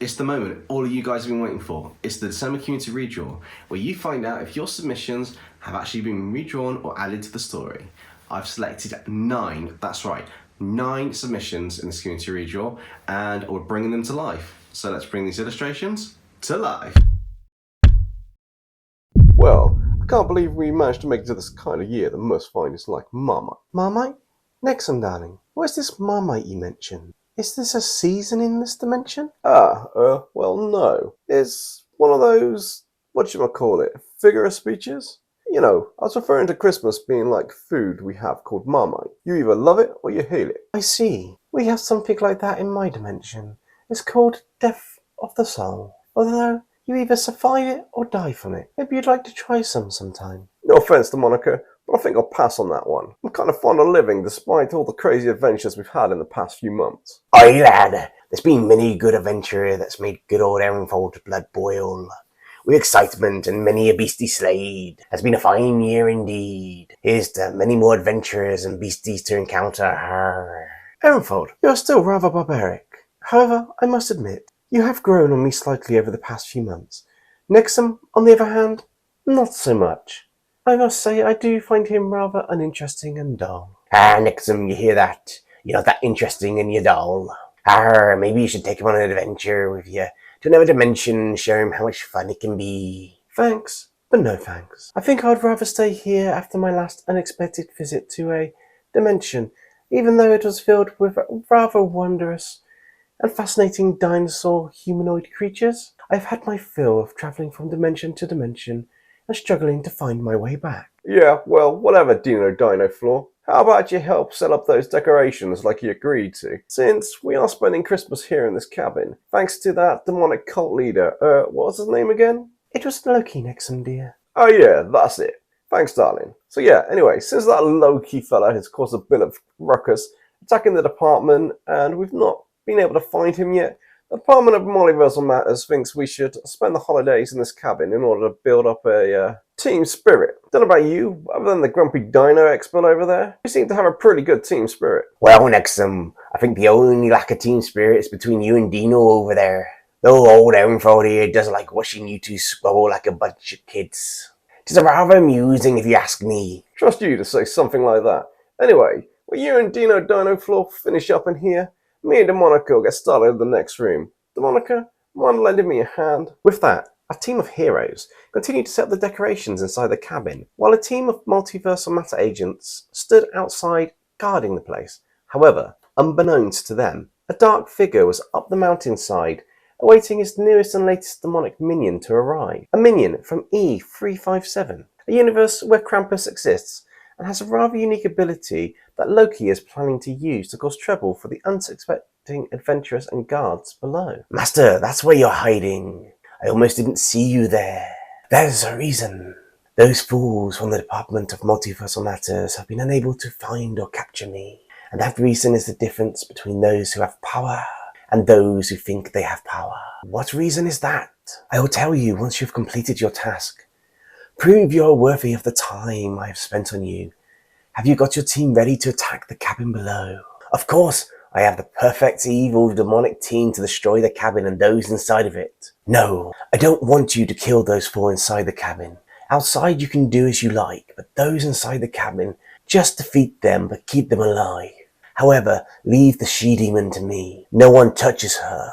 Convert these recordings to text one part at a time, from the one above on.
It's the moment all of you guys have been waiting for. It's the December Community Redraw, where you find out if your submissions have actually been redrawn or added to the story. I've selected 9, that's right, 9 submissions in this Community Redraw, and we're bringing them to life. So let's bring these illustrations to life. Well, I can't believe we managed to make it to this kind of year that most find is like Marmite. Marmite? Nixon, darling, where's this Marmite you mentioned? Is this a season in this dimension? Well, no. It's one of those, whatchamacallit, figure of speeches? You know, I was referring to Christmas being like food we have called Marmite. You either love it or you hate it. I see. We have something like that in my dimension. It's called Death of the Soul. Although, you either survive it or die from it. Maybe you'd like to try some sometime. No offense to Demonica, but I think I'll pass on that one. I'm kind of fond of living despite all the crazy adventures we've had in the past few months. Aye, lad, there's been many good adventure that's made good old Erenfold's blood boil. With excitement and many a beastie slayed. Has been a fine year indeed. Here's to many more adventures and beasties to encounter. Erenfold, you are still rather barbaric. However, I must admit, you have grown on me slightly over the past few months. Nixon, on the other hand, not so much. I must say I do find him rather uninteresting and dull. Nixon, you hear that? You're not that interesting and you're dull. Maybe you should take him on an adventure with you to another dimension and show him how much fun it can be. Thanks, but no thanks. I think I'd rather stay here after my last unexpected visit to a dimension, even though it was filled with rather wondrous and fascinating dinosaur humanoid creatures. I've had my fill of travelling from dimension to dimension and struggling to find my way back. Yeah, well, whatever, Dino Floor. How about you help set up those decorations like you agreed to? Since we are spending Christmas here in this cabin, thanks to that demonic cult leader, what was his name again? It was Loki, Nixon, dear. Oh yeah, that's it. Thanks, darling. So yeah, anyway, since that Loki fella has caused a bit of ruckus attacking the department, and we've not been able to find him yet, the Department of Multiversal Matters thinks we should spend the holidays in this cabin in order to build up a team spirit. Don't know about you, other than the grumpy dino expert over there, we seem to have a pretty good team spirit. Well, Nixon, I think the only lack of team spirit is between you and Dino over there. Though old Erenfold here doesn't like watching you two squabble like a bunch of kids. It is rather amusing if you ask me. Trust you to say something like that. Anyway, will you and Dino Floor finish up in here? Me and Demonica will get started in the next room. Demonica, mind lending me a hand? With that, a team of heroes continued to set up the decorations inside the cabin, while a team of multiversal matter agents stood outside guarding the place. However, unbeknownst to them, a dark figure was up the mountainside, awaiting its newest and latest demonic minion to arrive. A minion from E357, a universe where Krampus exists, and has a rather unique ability that Loki is planning to use to cause trouble for the unsuspecting adventurers and guards below. Master, that's where you're hiding. I almost didn't see you there. There's a reason. Those fools from the Department of Multiversal Matters have been unable to find or capture me. And that reason is the difference between those who have power and those who think they have power. What reason is that? I will tell you once you've completed your task. Prove you're worthy of the time I have spent on you. Have you got your team ready to attack the cabin below? Of course, I have the perfect evil demonic team to destroy the cabin and those inside of it. No, I don't want you to kill those 4 inside the cabin. Outside you can do as you like, but those inside the cabin, just defeat them but keep them alive. However, leave the she-demon to me. No one touches her,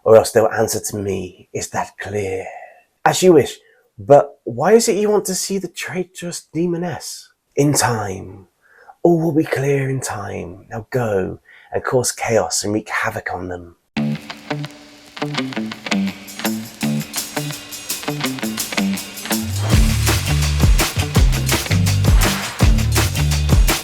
or else they'll answer to me. Is that clear? As you wish. But why is it you want to see the traitorous demoness? In time. All will be clear in time. Now go and cause chaos and wreak havoc on them.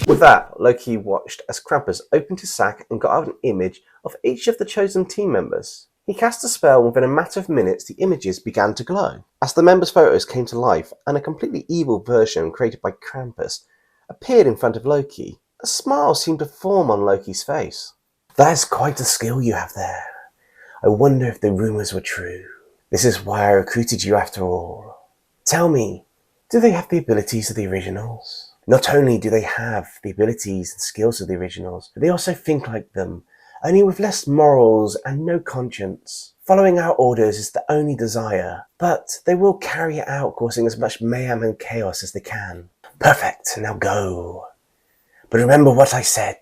With that, Loki watched as Krampus opened his sack and got out an image of each of the chosen team members. He cast a spell, and within a matter of minutes the images began to glow. As the members' photos came to life and a completely evil version created by Krampus appeared in front of Loki, a smile seemed to form on Loki's face. That is quite a skill you have there. I wonder if the rumours were true. This is why I recruited you after all. Tell me, do they have the abilities of the originals? Not only do they have the abilities and skills of the originals, but they also think like them only with less morals and no conscience. Following our orders is the only desire, but they will carry it out, causing as much mayhem and chaos as they can. Perfect, now go. But remember what I said.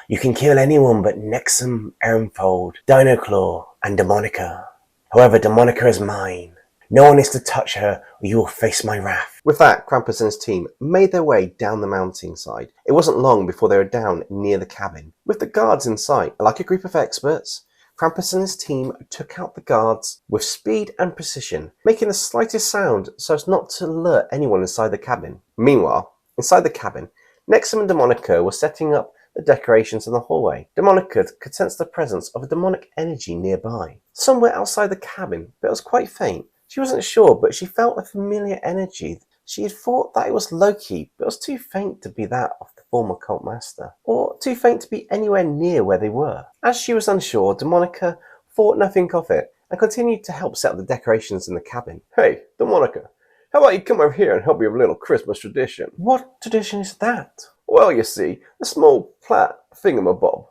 You can kill anyone but Nexum, Erenfold, Dinoclaw, and Demonica. However, Demonica is mine. No one is to touch her, or you will face my wrath. With that, Krampus and his team made their way down the mountainside. It wasn't long before they were down near the cabin. With the guards in sight, like a group of experts, Krampus and his team took out the guards with speed and precision, making the slightest sound so as not to alert anyone inside the cabin. Meanwhile, inside the cabin, Nexum and Demonica were setting up the decorations in the hallway. Demonica could sense the presence of a demonic energy nearby, somewhere outside the cabin, but it was quite faint. She wasn't sure, but she felt a familiar energy. She had thought that it was Loki, but it was too faint to be that of the former cult master, or too faint to be anywhere near where they were. As she was unsure, Demonica thought nothing of it and continued to help set up the decorations in the cabin. Hey, Demonica, how about you come over here and help me with a little Christmas tradition? What tradition is that? Well, you see, the small flat thingamabob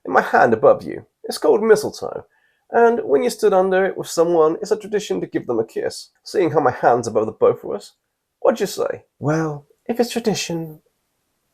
in my hand above you. It's called mistletoe. And when you stood under it with someone, it's a tradition to give them a kiss. Seeing how my hand's above the both of us, what'd you say? Well, if it's tradition,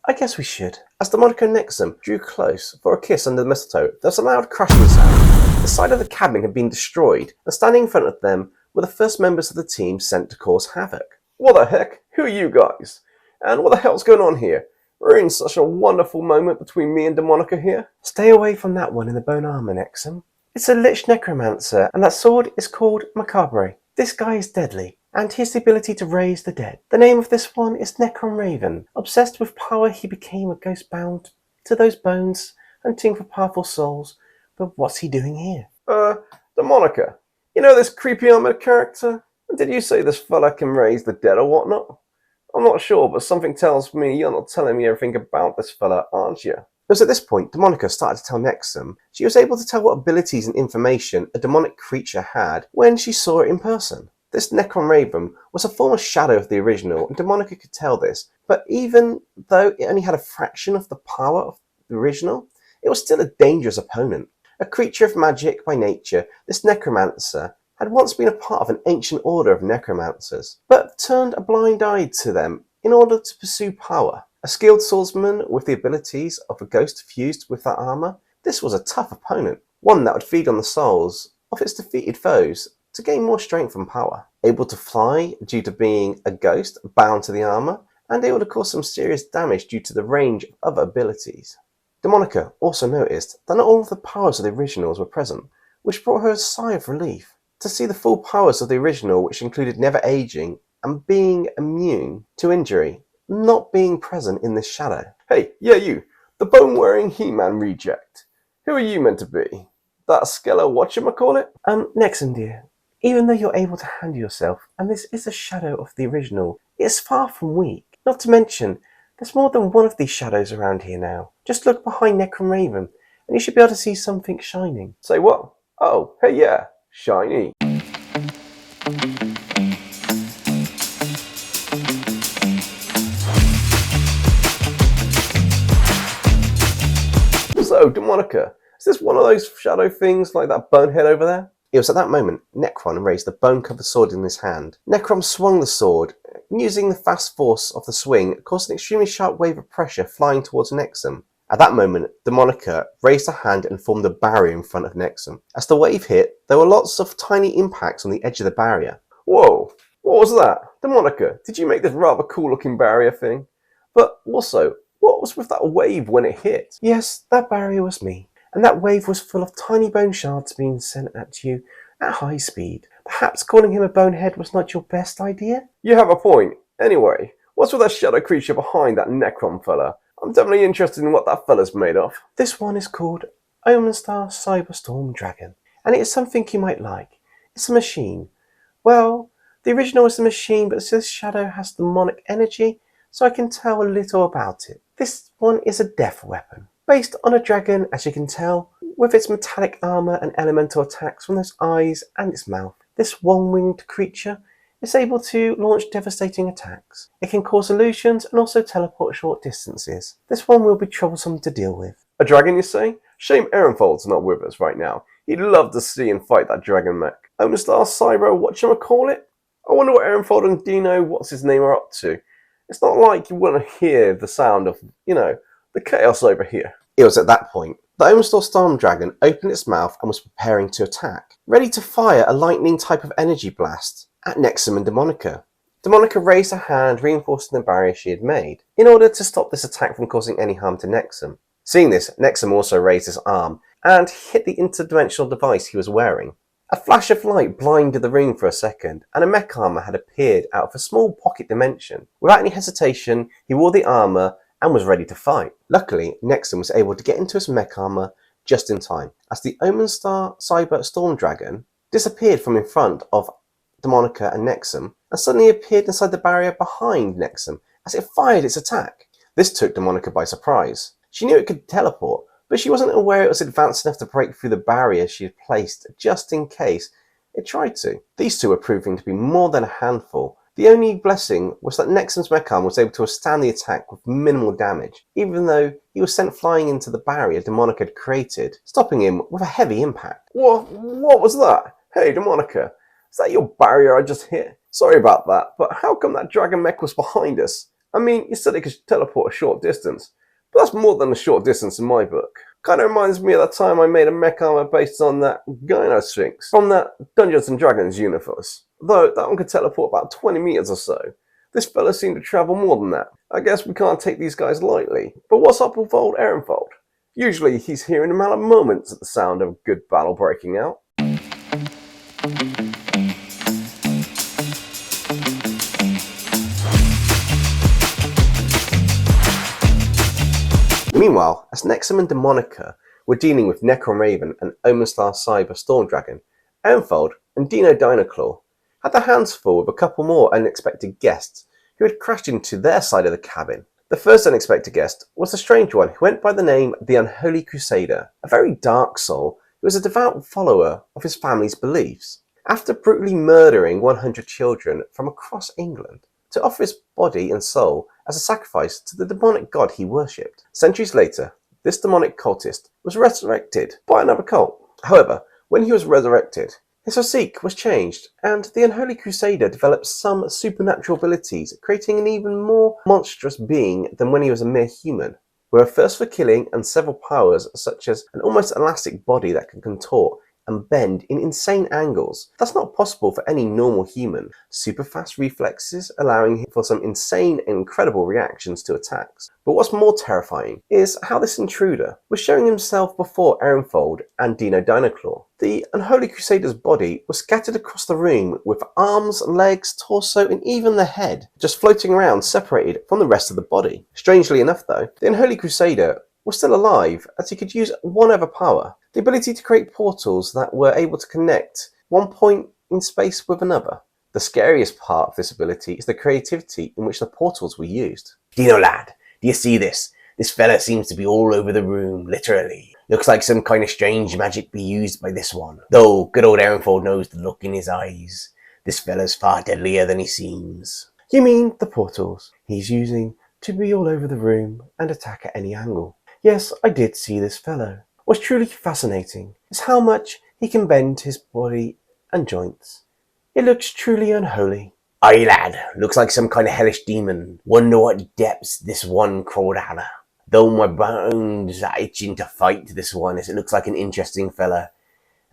I guess we should. As Demonica and Nexum drew close for a kiss under the mistletoe, there was a loud crashing sound. The side of the cabin had been destroyed, and standing in front of them were the first members of the team sent to cause havoc. What the heck? Who are you guys? And what the hell's going on here? We're in such a wonderful moment between me and Demonica here. Stay away from that one in the bone armor, Nexum. It's a lich necromancer, and that sword is called Macabre. This guy is deadly, and he has the ability to raise the dead. The name of this one is Necron Raven. Obsessed with power, he became a ghost bound to those bones, hunting for powerful souls. But what's he doing here? Demonica, you know this creepy armored character? Did you say this fella can raise the dead or whatnot? I'm not sure, but something tells me you're not telling me everything about this fella, aren't you? It was at this point Demonica started to tell Nexum she was able to tell what abilities and information a demonic creature had when she saw it in person. This Necron Raven was a former shadow of the original, and Demonica could tell this, but even though it only had a fraction of the power of the original, it was still a dangerous opponent. A creature of magic by nature, this necromancer had once been a part of an ancient order of necromancers, but turned a blind eye to them in order to pursue power. A skilled swordsman with the abilities of a ghost fused with that armor, this was a tough opponent, one that would feed on the souls of its defeated foes to gain more strength and power. Able to fly due to being a ghost bound to the armor, and able to cause some serious damage due to the range of other abilities. Demonica also noticed that not all of the powers of the originals were present, which brought her a sigh of relief. To see the full powers of the original, which included never aging and being immune to injury, not being present in this shadow. Hey, yeah, you, the bone-wearing He-Man reject. Who are you meant to be? That Skella whatchamacallit? Nexum dear, even though you're able to handle yourself, and this is a shadow of the original, it is far from weak. Not to mention, there's more than one of these shadows around here now. Just look behind Necron Raven, and you should be able to see something shining. Say what? Oh, hey yeah, shiny. So, Demonica, is this one of those shadow things like that bonehead over there? It was at that moment Necron raised the bone-covered sword in his hand. Necron swung the sword, and using the fast force of the swing, caused an extremely sharp wave of pressure flying towards Nexum. At that moment, Demonica raised her hand and formed a barrier in front of Nexum. As the wave hit, there were lots of tiny impacts on the edge of the barrier. Whoa, what was that? Demonica, did you make this rather cool-looking barrier thing? But also, what was with that wave when it hit? Yes, that barrier was me, and that wave was full of tiny bone shards being sent at you at high speed. Perhaps calling him a bonehead was not your best idea? You have a point. Anyway, what's with that shadow creature behind that Necron fella? I'm definitely interested in what that fella's made of. This one is called Omenstar Cyberstorm Dragon, and it is something you might like. It's a machine. Well, the original is a machine, but this shadow has demonic energy, so I can tell a little about it. This one is a death weapon, based on a dragon, as you can tell, with its metallic armor and elemental attacks from its eyes and its mouth. This one-winged creature is able to launch devastating attacks. It can cause illusions and also teleport short distances. This one will be troublesome to deal with. A dragon, you say? Shame Ehrenfold's not with us right now. He'd love to see and fight that dragon mech. Mr. Cyber, whatchamacallit? I wonder what Ehrenfold and Dino, what's his name, are up to. It's not like you want to hear the sound of, the chaos over here. It was at that point the Omenstar Storm Dragon opened its mouth and was preparing to attack, ready to fire a lightning type of energy blast at Nexum and Demonica. Demonica raised her hand, reinforcing the barrier she had made, in order to stop this attack from causing any harm to Nexum. Seeing this, Nexum also raised his arm and hit the interdimensional device he was wearing. A flash of light blinded the room for a second, and a mech armor had appeared out of a small pocket dimension. Without any hesitation, he wore the armor and was ready to fight. Luckily, Nexum was able to get into his mech armor just in time, as the Omenstar Cyber Storm Dragon disappeared from in front of Demonica and Nexum, and suddenly appeared inside the barrier behind Nexum as it fired its attack. This took Demonica by surprise. She knew it could teleport, but she wasn't aware it was advanced enough to break through the barrier she had placed just in case it tried to. These two were proving to be more than a handful. The only blessing was that Nexum's mech arm was able to withstand the attack with minimal damage, even though he was sent flying into the barrier Demonica had created, stopping him with a heavy impact. What was that? Hey, Demonica, is that your barrier I just hit? Sorry about that, but how come that dragon mech was behind us? I mean, you said it could teleport a short distance, but that's more than a short distance in my book. Kind of reminds me of that time I made a mech armor based on that Gyno Sphinx from that Dungeons & Dragons universe. Though that one could teleport about 20 meters or so. This fella seemed to travel more than that. I guess we can't take these guys lightly. But what's up with old Ehrenfold? Usually he's hearing him out of moments at the sound of a good battle breaking out. Meanwhile, as Nexum and Demonica were dealing with Necron Raven and Omenstar Cyber Storm Dragon, Ehrenfold and Dino Dinoclaw had their hands full with a couple more unexpected guests who had crashed into their side of the cabin. The first unexpected guest was a strange one who went by the name the Unholy Crusader, a very dark soul who was a devout follower of his family's beliefs. After brutally murdering 100 children from across England to offer his body and soul as a sacrifice to the demonic god he worshipped. Centuries later, this demonic cultist was resurrected by another cult. However, when he was resurrected, his physique was changed, and the Unholy Crusader developed some supernatural abilities, creating an even more monstrous being than when he was a mere human, with a thirst for killing and several powers such as an almost elastic body that can contort and bend in insane angles. That's not possible for any normal human. Super fast reflexes, allowing him for some insane and incredible reactions to attacks. But what's more terrifying is how this intruder was showing himself before Ehrenfold and Dino Dinoclaw. The Unholy Crusader's body was scattered across the room with arms, legs, torso, and even the head just floating around, separated from the rest of the body. Strangely enough though, the Unholy Crusader was still alive, as he could use one other power: the ability to create portals that were able to connect one point in space with another. The scariest part of this ability is the creativity in which the portals were used. Dino lad, do you see this? This fella seems to be all over the room, literally. Looks like some kind of strange magic be used by this one. Though good old Ehrenfold knows the look in his eyes. This fella's far deadlier than he seems. You mean the portals he's using to be all over the room and attack at any angle? Yes, I did see this fellow. What's truly fascinating is how much he can bend his body and joints. It looks truly unholy. Aye lad, looks like some kind of hellish demon. Wonder what depths this one crawled out of. Though my bones are itching to fight this one, as it looks like an interesting fella.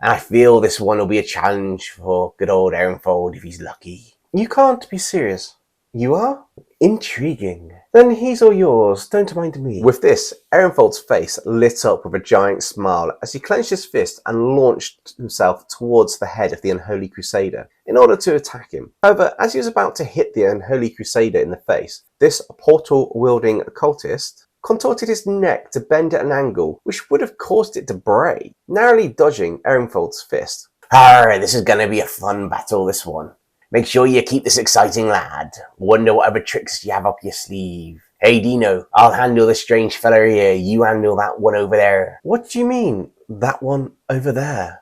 And I feel this one will be a challenge for good old Ehrenfold if he's lucky. You can't be serious. You are? Intriguing. Then he's all yours, don't mind me. With this, Ehrenfold's face lit up with a giant smile as he clenched his fist and launched himself towards the head of the Unholy Crusader in order to attack him. However, as he was about to hit the Unholy Crusader in the face, this portal-wielding occultist contorted his neck to bend at an angle which would have caused it to break, narrowly dodging Ehrenfold's fist. Arr, this is gonna be a fun battle, this one. Make sure you keep this exciting, lad. Wonder what other tricks you have up your sleeve. Hey, Dino, I'll handle this strange fella here. You handle that one over there. What do you mean, that one over there?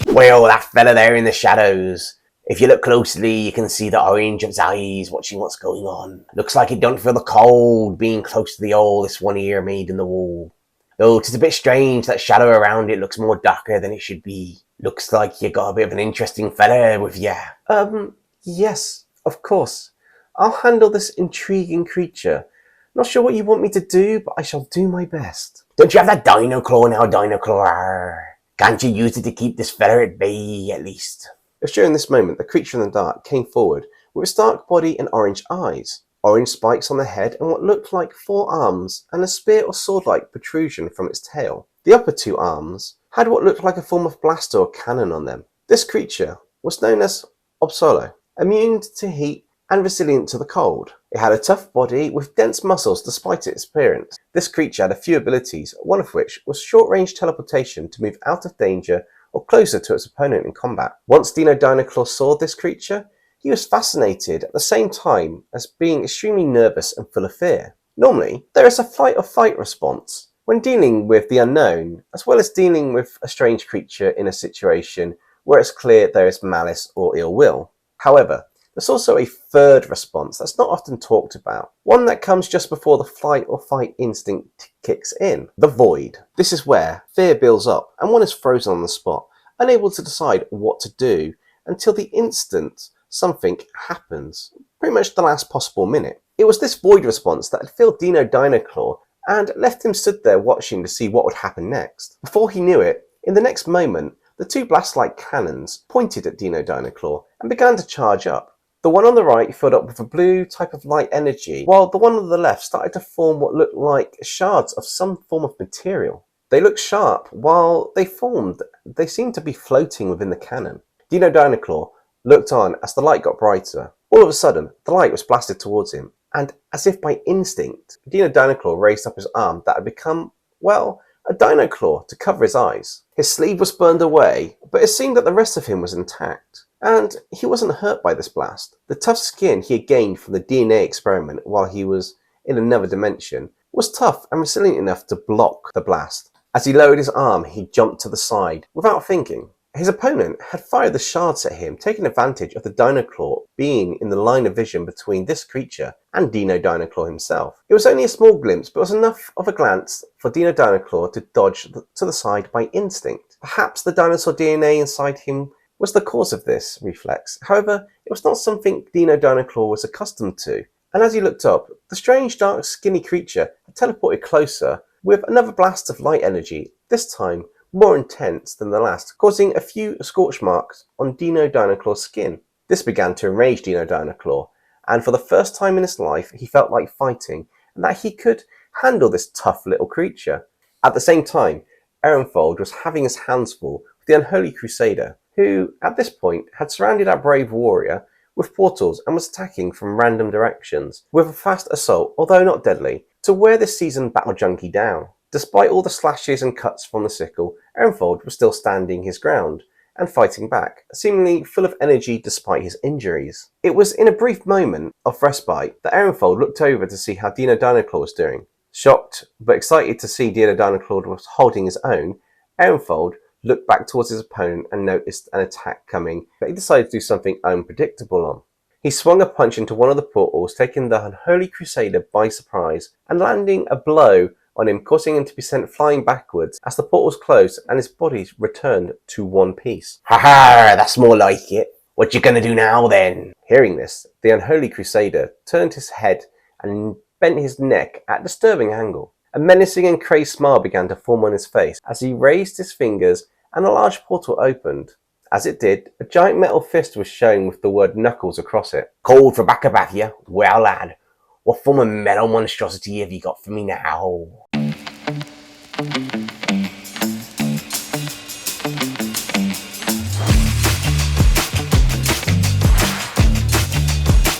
Well, that fella there in the shadows. If you look closely, you can see the orange of his eyes watching what's going on. Looks like he don't feel the cold being close to the hole this one ear made in the wall. Though it's a bit strange that shadow around it looks more darker than it should be. Looks like you got a bit of an interesting fella with ya. Yes, of course. I'll handle this intriguing creature. Not sure what you want me to do, but I shall do my best. Don't you have that dino claw now, dino claw? Can't you use it to keep this fella at bay, at least? It was during this moment the creature in the dark came forward with its dark body and orange eyes, orange spikes on the head and what looked like 4 arms and a spear or sword-like protrusion from its tail. The upper 2 arms had what looked like a form of blaster or cannon on them. This creature was known as Obsolo, immune to heat and resilient to the cold. It had a tough body with dense muscles despite its appearance. This creature had a few abilities, one of which was short-range teleportation to move out of danger or closer to its opponent in combat. Once Dino Dinoclaw saw this creature, he was fascinated at the same time as being extremely nervous and full of fear. Normally, there is a flight or fight response when dealing with the unknown, as well as dealing with a strange creature in a situation where it's clear there is malice or ill will. However, there's also a third response that's not often talked about, one that comes just before the flight or fight instinct kicks in, the void. This is where fear builds up and one is frozen on the spot, unable to decide what to do until the instant something happens, pretty much the last possible minute. It was this void response that had filled Dino Dinoclaw and left him stood there watching to see what would happen next. Before he knew it, in the next moment, the 2 blast-like cannons pointed at Dino Dinoclaw and began to charge up. The one on the right filled up with a blue type of light energy, while the one on the left started to form what looked like shards of some form of material. They looked sharp. While they formed, they seemed to be floating within the cannon. Dino Dinoclaw looked on as the light got brighter. All of a sudden, the light was blasted towards him, and as if by instinct, Dino Dinoclaw raised up his arm that had become, well, a dino claw to cover his eyes. His sleeve was burned away, but it seemed that the rest of him was intact. And he wasn't hurt by this blast. The tough skin he had gained from the DNA experiment while he was in another dimension was tough and resilient enough to block the blast. As he lowered his arm, he jumped to the side without thinking. His opponent had fired the shards at him, taking advantage of the Dinoclaw being in the line of vision between this creature and Dino Dinoclaw himself. It was only a small glimpse, but it was enough of a glance for Dino Dinoclaw to dodge to the side by instinct. Perhaps the dinosaur DNA inside him was the cause of this reflex. However, it was not something Dino Dinoclaw was accustomed to, and as he looked up, the strange dark skinny creature had teleported closer with another blast of light energy, this time more intense than the last, causing a few scorch marks on Dino Dinoclaw's skin. This began to enrage Dino Dinoclaw, and for the first time in his life he felt like fighting, and that he could handle this tough little creature. At the same time, Ehrenfold was having his hands full with the Unholy Crusader, who, at this point, had surrounded our brave warrior with portals and was attacking from random directions, with a fast assault, although not deadly, to wear this seasoned battle junkie down. Despite all the slashes and cuts from the sickle, Ehrenfold was still standing his ground and fighting back, seemingly full of energy despite his injuries. It was in a brief moment of respite that Ehrenfold looked over to see how Dino Dinoclaw was doing. Shocked, but excited to see Dino Dinoclaw was holding his own, Ehrenfold looked back towards his opponent and noticed an attack coming that he decided to do something unpredictable on. He swung a punch into one of the portals, taking the Unholy Crusader by surprise and landing a blow on him, causing him to be sent flying backwards as the portals closed and his body returned to one piece. Ha ha, that's more like it. What you gonna do now then? Hearing this, the Unholy Crusader turned his head and bent his neck at a disturbing angle. A menacing and crazed smile began to form on his face as he raised his fingers and a large portal opened. As it did, a giant metal fist was shown with the word Knuckles across it. Cold for back about you? Well, lad, what form of metal monstrosity have you got for me now?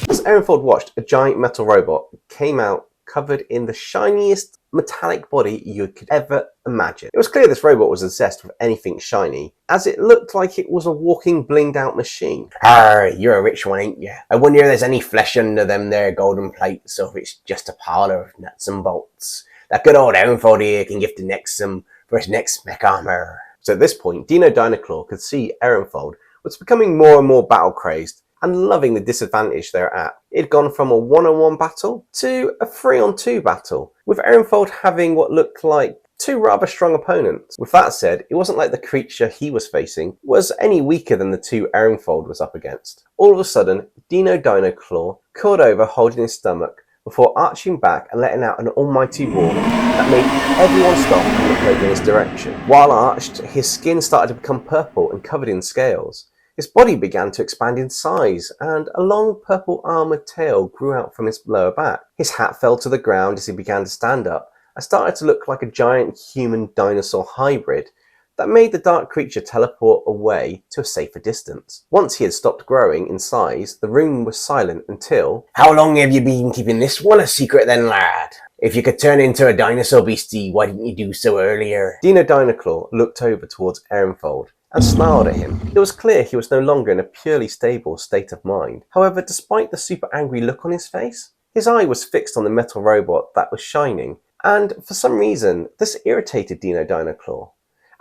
As Ehrenfold watched, a giant metal robot came out covered in the shiniest metallic body you could ever imagine. It was clear this robot was obsessed with anything shiny, as it looked like it was a walking blinged out machine. Arr, you're a rich one, ain't you? I wonder if there's any flesh under them there golden plates, or if it's just a parlour of nuts and bolts. That good old Ehrenfold here can give the next some for his next mech armour. So at this point, Dino Dinoclaw could see Ehrenfold was becoming more and more battle crazed and loving the disadvantage they're at. It had gone from a 1-on-1 battle to a 3-on-2 battle, with Ehrenfold having what looked like two rather strong opponents. With that said, it wasn't like the creature he was facing was any weaker than the two Ehrenfold was up against. All of a sudden, Dino Claw curled over holding his stomach before arching back and letting out an almighty roar that made everyone stop and look over in his direction. While arched, his skin started to become purple and covered in scales. His body began to expand in size, and a long purple armoured tail grew out from his lower back. His hat fell to the ground as he began to stand up, and started to look like a giant human dinosaur hybrid that made the dark creature teleport away to a safer distance. Once he had stopped growing in size, the room was silent until... How long have you been keeping this one a secret then, lad? If you could turn into a dinosaur beastie, why didn't you do so earlier? Dino Claw looked over towards Ehrenfold and snarled at him. It was clear he was no longer in a purely stable state of mind. However, despite the super angry look on his face, his eye was fixed on the metal robot that was shining, and for some reason, this irritated Dino Claw.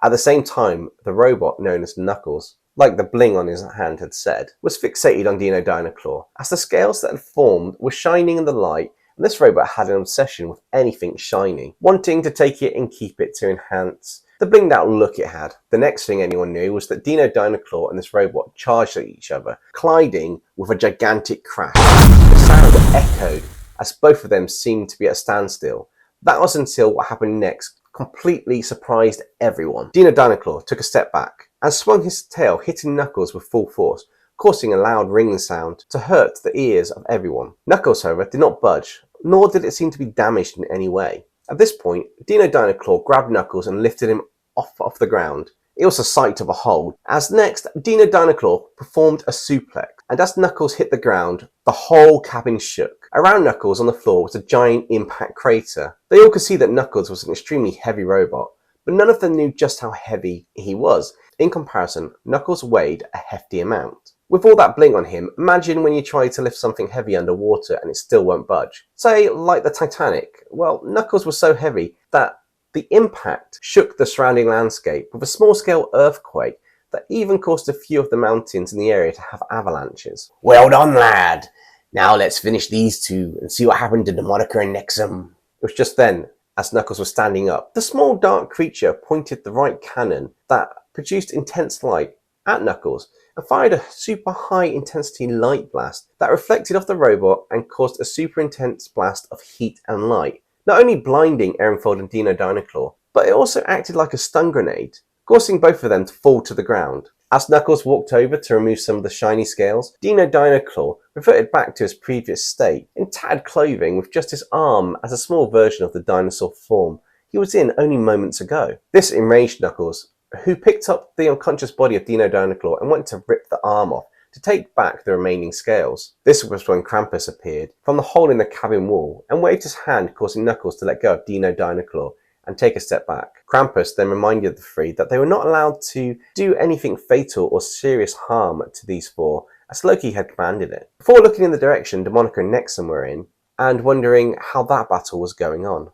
At the same time, the robot known as Knuckles, like the bling on his hand had said, was fixated on Dino Claw, as the scales that had formed were shining in the light, and this robot had an obsession with anything shiny, wanting to take it and keep it to enhance the blinged out look it had. The next thing anyone knew was that Dino Claw and this robot charged at each other, colliding with a gigantic crash. The sound echoed as both of them seemed to be at a standstill. That was until what happened next completely surprised everyone. Dino Claw took a step back and swung his tail, hitting Knuckles with full force, causing a loud ringing sound to hurt the ears of everyone. Knuckles, however, did not budge, nor did it seem to be damaged in any way. At this point, Dino Claw grabbed Knuckles and lifted him off the ground. It was a sight to behold, as next, Dino Claw performed a suplex, and as Knuckles hit the ground, the whole cabin shook. Around Knuckles on the floor was a giant impact crater. They all could see that Knuckles was an extremely heavy robot, but none of them knew just how heavy he was. In comparison, Knuckles weighed a hefty amount. With all that bling on him, imagine when you try to lift something heavy underwater and it still won't budge. Say, like the Titanic. Well, Knuckles was so heavy that the impact shook the surrounding landscape with a small-scale earthquake that even caused a few of the mountains in the area to have avalanches. Well done, lad. Now let's finish these two and see what happened to Demonica and Nexum. It was just then, as Knuckles was standing up, the small dark creature pointed the right cannon that produced intense light at Knuckles and fired a super high intensity light blast that reflected off the robot and caused a super intense blast of heat and light, not only blinding Ehrenfold and Dino Claw, but it also acted like a stun grenade, causing both of them to fall to the ground. As Knuckles walked over to remove some of the shiny scales, Dino Claw reverted back to his previous state, in tattered clothing with just his arm as a small version of the dinosaur form he was in only moments ago. This enraged Knuckles, who picked up the unconscious body of Dino Claw and went to rip the arm off to take back the remaining scales. This was when Krampus appeared from the hole in the cabin wall and waved his hand, causing Knuckles to let go of Dino Claw and take a step back. Krampus then reminded the three that they were not allowed to do anything fatal or serious harm to these four, as Loki had commanded it. Before looking in the direction Demonica and Nexum were in, and wondering how that battle was going on.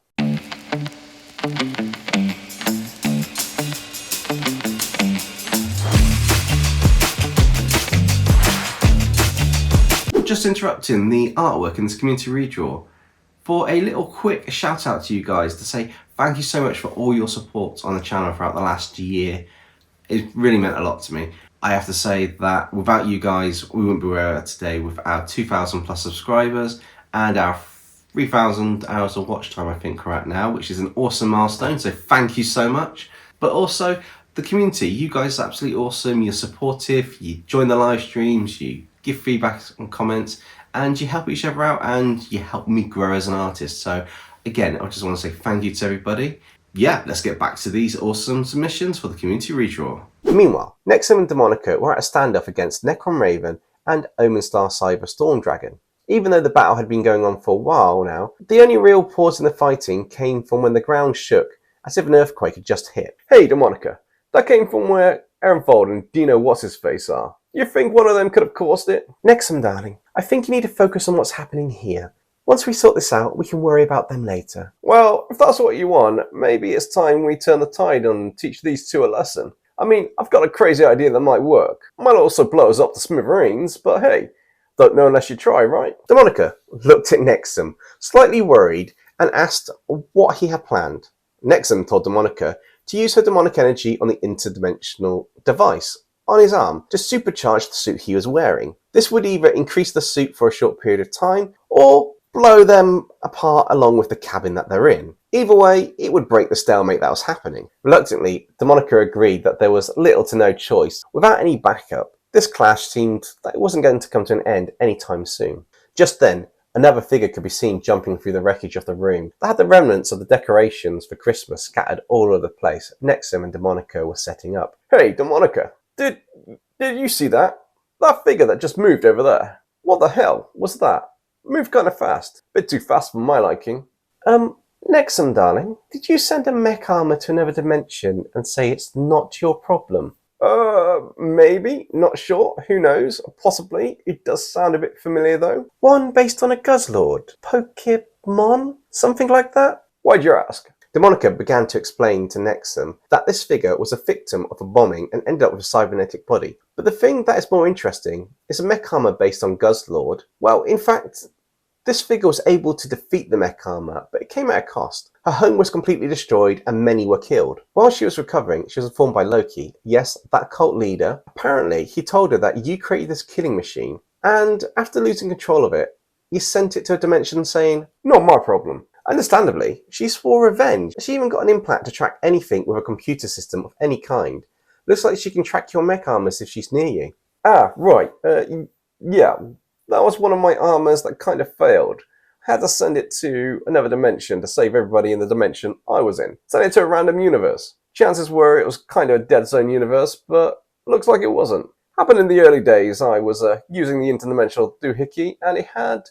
Just interrupting the artwork in this community redraw for a little quick shout out to you guys to say thank you so much for all your support on the channel throughout the last year. It really meant a lot to me. I have to say that without you guys, we wouldn't be where we are today with our 2,000 plus subscribers and our 3,000 hours of watch time, I think, right now, which is an awesome milestone. So thank you so much. But also the community, you guys are absolutely awesome. You're supportive, you join the live streams, you give feedback and comments, and you help each other out and you help me grow as an artist. So again, I just want to say thank you to everybody. Yeah, let's get back to these awesome submissions for the community redraw. Meanwhile, Nexum and Demonica were at a standoff against Necron Raven and Omenstar Cyber Storm Dragon. Even though the battle had been going on for a while now, the only real pause in the fighting came from when the ground shook as if an earthquake had just hit. Hey Demonica, that came from where Ehrenfold and Dino What's-His-Face are. You think one of them could have caused it? Nexum, darling, I think you need to focus on what's happening here. Once we sort this out, we can worry about them later. Well, if that's what you want, maybe it's time we turn the tide and teach these two a lesson. I mean, I've got a crazy idea that might work. Might also blow us up to smithereens, but hey, don't know unless you try, right? Demonica looked at Nexum, slightly worried, and asked what he had planned. Nexum told Demonica to use her demonic energy on the interdimensional device on his arm to supercharge the suit he was wearing. This would either increase the suit for a short period of time or blow them apart along with the cabin that they're in. Either way, it would break the stalemate that was happening. Reluctantly, Demonica agreed that there was little to no choice. Without any backup, this clash seemed that it wasn't going to come to an end anytime soon. Just then, another figure could be seen jumping through the wreckage of the room that had the remnants of the decorations for Christmas scattered all over the place Nexum and Demonica were setting up. Hey, Demonica, did you see that? That figure that just moved over there. What the hell was that? Moved kind of fast. Bit too fast for my liking. Nexum, darling, did you send a mech armor to another dimension and say it's not your problem? Maybe. Not sure. Who knows? Possibly. It does sound a bit familiar, though. One based on a Guzzlord? Pokemon? Something like that? Why'd you ask? Demonica began to explain to Nexum that this figure was a victim of a bombing and ended up with a cybernetic body. But the thing that is more interesting is a mech armor based on Guzzlord. Well, in fact, this figure was able to defeat the mech armor, but it came at a cost. Her home was completely destroyed and many were killed. While she was recovering, she was informed by Loki, yes, that cult leader. Apparently, he told her that you created this killing machine, and after losing control of it, you sent it to a dimension saying, not my problem. Understandably, she swore revenge. She even got an implant to track anything with a computer system of any kind. Looks like she can track your mech armors if she's near you. Ah, right. Yeah, that was one of my armors that kind of failed. I had to send it to another dimension to save everybody in the dimension I was in. Send it to a random universe. Chances were it was kind of a dead zone universe, but looks like it wasn't. Happened in the early days. I was using the interdimensional doohickey, and it had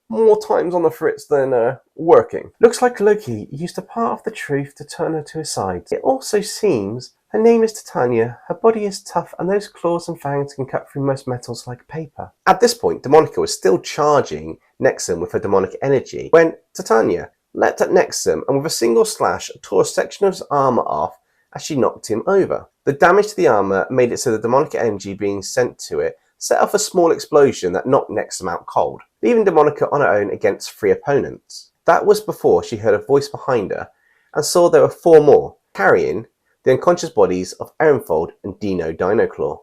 more times on the fritz than working. Looks like Loki used a part of the truth to turn her to his side. It also seems her name is Titania, her body is tough, and those claws and fangs can cut through most metals like paper. At this point, Demonica was still charging Nexum with her demonic energy when Titania leapt at Nexum and with a single slash tore a section of his armor off as she knocked him over. The damage to the armor made it so the demonic energy being sent to it set off a small explosion that knocked Nexum out cold, leaving Demonica on her own against 3 opponents. That was before she heard a voice behind her and saw there were 4 more, carrying the unconscious bodies of Ehrenfold and Dino Dinoclaw.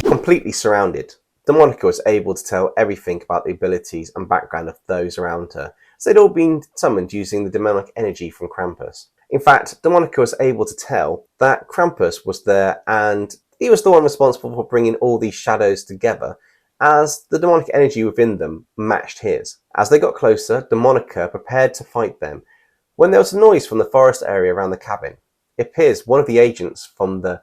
Completely surrounded, Demonica was able to tell everything about the abilities and background of those around her, as they'd all been summoned using the demonic energy from Krampus. In fact, Demonica was able to tell that Krampus was there and he was the one responsible for bringing all these shadows together, as the demonic energy within them matched his. As they got closer, Demonica prepared to fight them when there was a noise from the forest area around the cabin. It appears one of the agents from the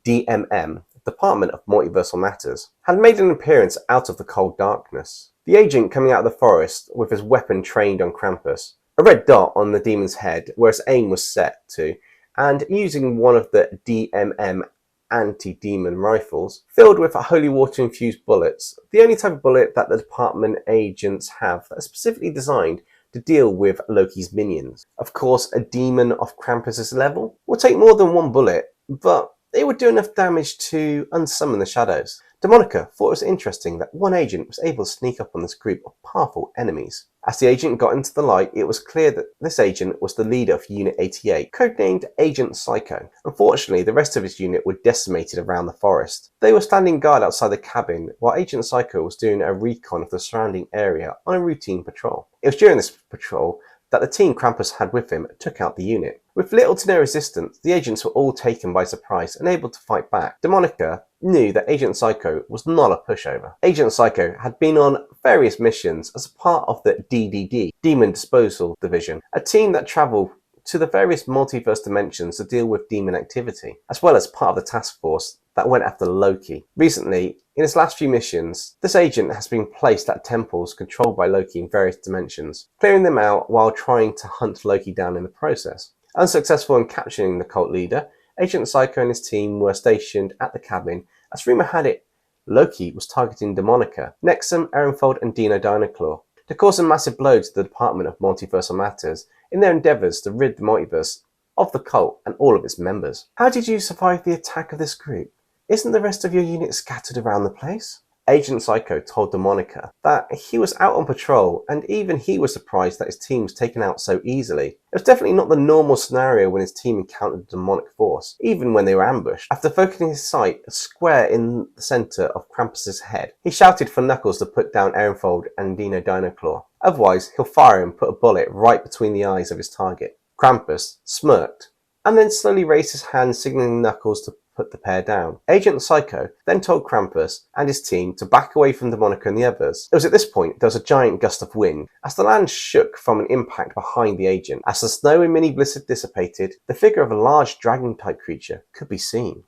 DMM, Department of Multiversal Matters, had made an appearance out of the cold darkness. The agent coming out of the forest with his weapon trained on Krampus, a red dot on the demon's head where his aim was set to, and using one of the DMM anti-demon rifles filled with holy water infused bullets, the only type of bullet that the department agents have that are specifically designed to deal with Loki's minions. Of course, a demon of Krampus's level will take more than 1 bullet, but it would do enough damage to unsummon the shadows. Demonica thought it was interesting that one agent was able to sneak up on this group of powerful enemies. As the agent got into the light, it was clear that this agent was the leader of Unit 88, codenamed Agent Psycho. Unfortunately, the rest of his unit were decimated around the forest. They were standing guard outside the cabin, while Agent Psycho was doing a recon of the surrounding area on a routine patrol. It was during this patrol that the team Krampus had with him took out the unit. With little to no resistance, the agents were all taken by surprise and able to fight back. Demonica knew that Agent Psycho was not a pushover. Agent Psycho had been on various missions as a part of the DDD, Demon Disposal Division, a team that travelled to the various multiverse dimensions to deal with demon activity, as well as part of the task force that went after Loki. Recently, in his last few missions, this agent has been placed at temples controlled by Loki in various dimensions, clearing them out while trying to hunt Loki down in the process. Unsuccessful in capturing the cult leader, Agent Psycho and his team were stationed at the cabin, as rumour had it Loki was targeting Demonica, Nexum, Ehrenfold, and Dino Dinoclaw to cause a massive blow to the Department of Multiversal Matters in their endeavours to rid the multiverse of the cult and all of its members. How did you survive the attack of this group? Isn't the rest of your unit scattered around the place? Agent Psycho told Demonica that he was out on patrol and even he was surprised that his team was taken out so easily. It was definitely not the normal scenario when his team encountered a demonic force, even when they were ambushed. After focusing his sight square in the centre of Krampus's head, he shouted for Knuckles to put down Ehrenfold and Dino Dinoclaw. Otherwise, he'll fire and put a bullet right between the eyes of his target. Krampus smirked and then slowly raised his hand, signalling Knuckles to put the pair down. Agent Psycho then told Krampus and his team to back away from Demonica and the others. It was at this point there was a giant gust of wind as the land shook from an impact behind the agent. As the snow and mini blizzard dissipated, the figure of a large dragon-type creature could be seen.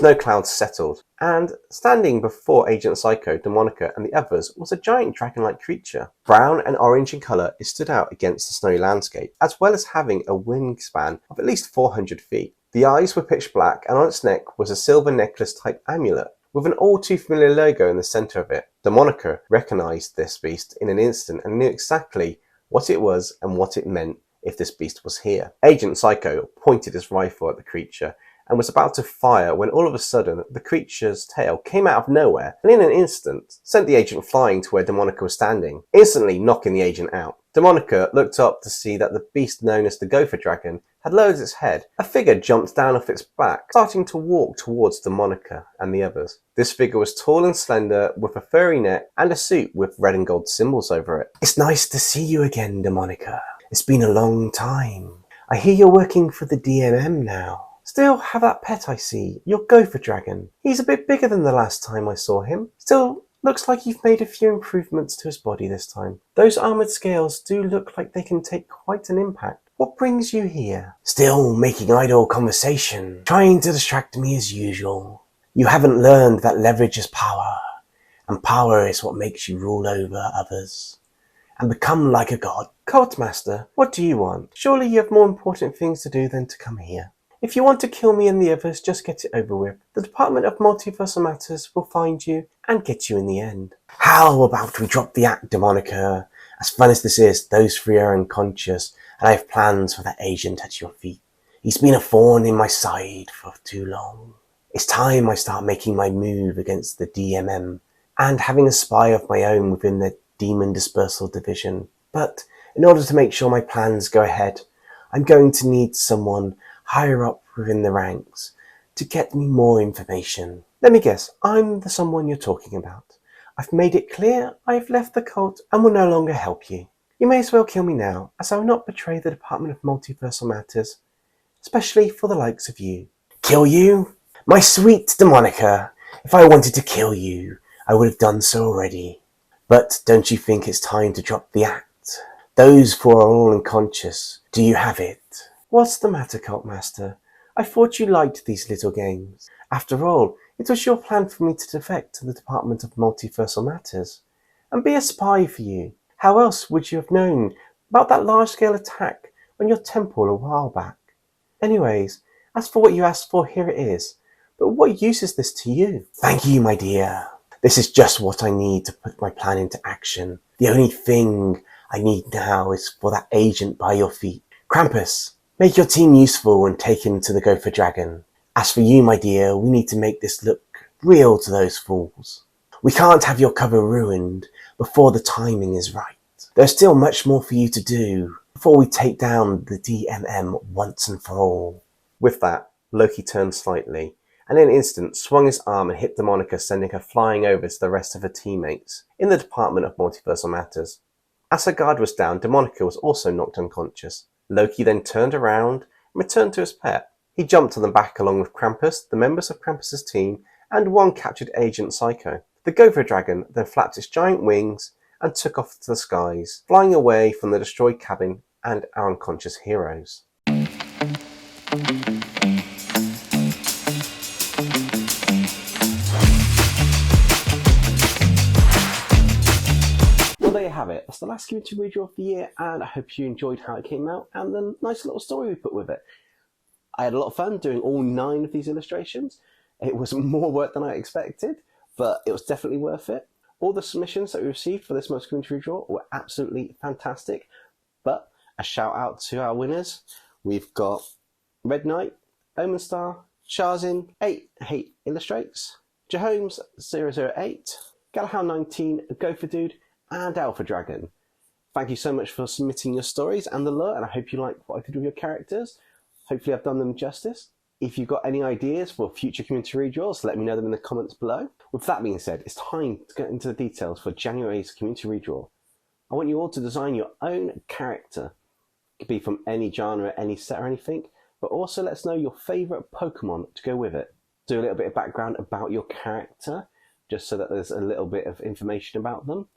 Snow clouds settled, and standing before Agent Psycho, Demonica, and the others was a giant dragon-like creature. Brown and orange in colour, it stood out against the snowy landscape, as well as having a wingspan of at least 400 feet. The eyes were pitch black, and on its neck was a silver necklace-type amulet, with an all-too-familiar logo in the centre of it. Demonica recognised this beast in an instant and knew exactly what it was and what it meant if this beast was here. Agent Psycho pointed his rifle at the creature and was about to fire when all of a sudden the creature's tail came out of nowhere and in an instant sent the agent flying to where Demonica was standing, instantly knocking the agent out. Demonica looked up to see that the beast known as the Gopher Dragon had lowered its head. A figure jumped down off its back, starting to walk towards Demonica and the others. This figure was tall and slender, with a furry neck and a suit with red and gold symbols over it. It's nice to see you again, Demonica. It's been a long time. I hear you're working for the DMM now. Still have that pet I see, your Gopher Dragon. He's a bit bigger than the last time I saw him. Still looks like you've made a few improvements to his body this time. Those armoured scales do look like they can take quite an impact. What brings you here? Still making idle conversation, trying to distract me as usual. You haven't learned that leverage is power, and power is what makes you rule over others and become like a god. Cult Master, what do you want? Surely you have more important things to do than to come here. If you want to kill me and the others, just get it over with. The Department of Multiversal Matters will find you and get you in the end. How about we drop the act, Demonica? As fun as this is, those three are unconscious, and I have plans for that agent at your feet. He's been a thorn in my side for too long. It's time I start making my move against the DMM and having a spy of my own within the Demon Dispersal Division. But in order to make sure my plans go ahead, I'm going to need someone higher up within the ranks to get me more information. Let me guess, I'm the someone you're talking about. I've made it clear I've left the cult and will no longer help you. You may as well kill me now, as I will not betray the Department of Multiversal Matters, especially for the likes of you. Kill you? My sweet Demonica, if I wanted to kill you, I would have done so already. But don't you think it's time to drop the act? Those four are all unconscious. Do you have it? What's the matter, Cult Master? I thought you liked these little games. After all, it was your plan for me to defect to the Department of Multiversal Matters and be a spy for you. How else would you have known about that large-scale attack on your temple a while back? Anyways, as for what you asked for, here it is. But what use is this to you? Thank you, my dear. This is just what I need to put my plan into action. The only thing I need now is for that agent by your feet. Krampus, make your team useful and take him to the Gopher Dragon. As for you, my dear, we need to make this look real to those fools. We can't have your cover ruined before the timing is right. There's still much more for you to do before we take down the DMM once and for all. With that, Loki turned slightly, and in an instant swung his arm and hit Demonica, sending her flying over to the rest of her teammates in the Department of Multiversal Matters. As her guard was down, Demonica was also knocked unconscious. Loki then turned around and returned to his pet. He jumped on the back along with Krampus, the members of Krampus's team, and one captured Agent Psycho. The Gopher Dragon then flapped its giant wings and took off to the skies, flying away from the destroyed cabin and our unconscious heroes. there you have it. That's the last community redraw of the year, and I hope you enjoyed how it came out and the nice little story we put with it. I had a lot of fun doing all 9 of these illustrations. It was more work than I expected, but it was definitely worth it. All the submissions that we received for this month's community redraw were absolutely fantastic. But a shout out to our winners. We've got Red Knight, Omen Star, Charzin, 8 Hate Illustrates, Jahomes 008, Galahal 19, Gopher Dude, and Alpha Dragon. Thank you so much for submitting your stories and the lore, and I hope you like what I did with your characters. Hopefully I've done them justice. If you've got any ideas for future community redraws, let me know them in the comments below. With that being said, it's time to get into the details for January's community redraw. I want you all to design your own character. It could be from any genre, any set or anything, but also let us know your favourite Pokemon to go with it. Do a little bit of background about your character, just so that there's a little bit of information about them,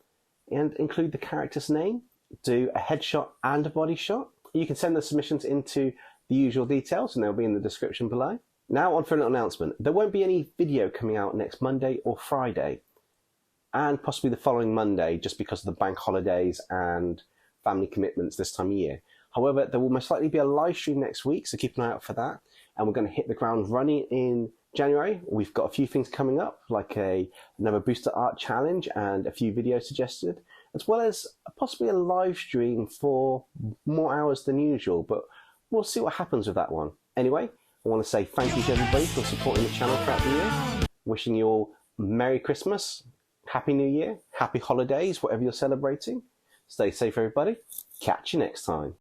and include the character's name. Do a headshot and a body shot. You can send the submissions into the usual details, and they'll be in the description below. Now on for a little announcement. There won't be any video coming out next Monday or Friday, and possibly the following Monday, just because of the bank holidays and family commitments this time of year. However, there will most likely be a live stream next week, so keep an eye out for that. And we're going to hit the ground running in January. We've got a few things coming up, like another booster art challenge and a few videos suggested, as well as possibly a live stream for more hours than usual, but we'll see what happens with that one. Anyway, I want to say thank you to everybody for supporting the channel throughout the year. Wishing you all Merry Christmas, Happy New Year, Happy Holidays, whatever you're celebrating. Stay safe, everybody. Catch you next time.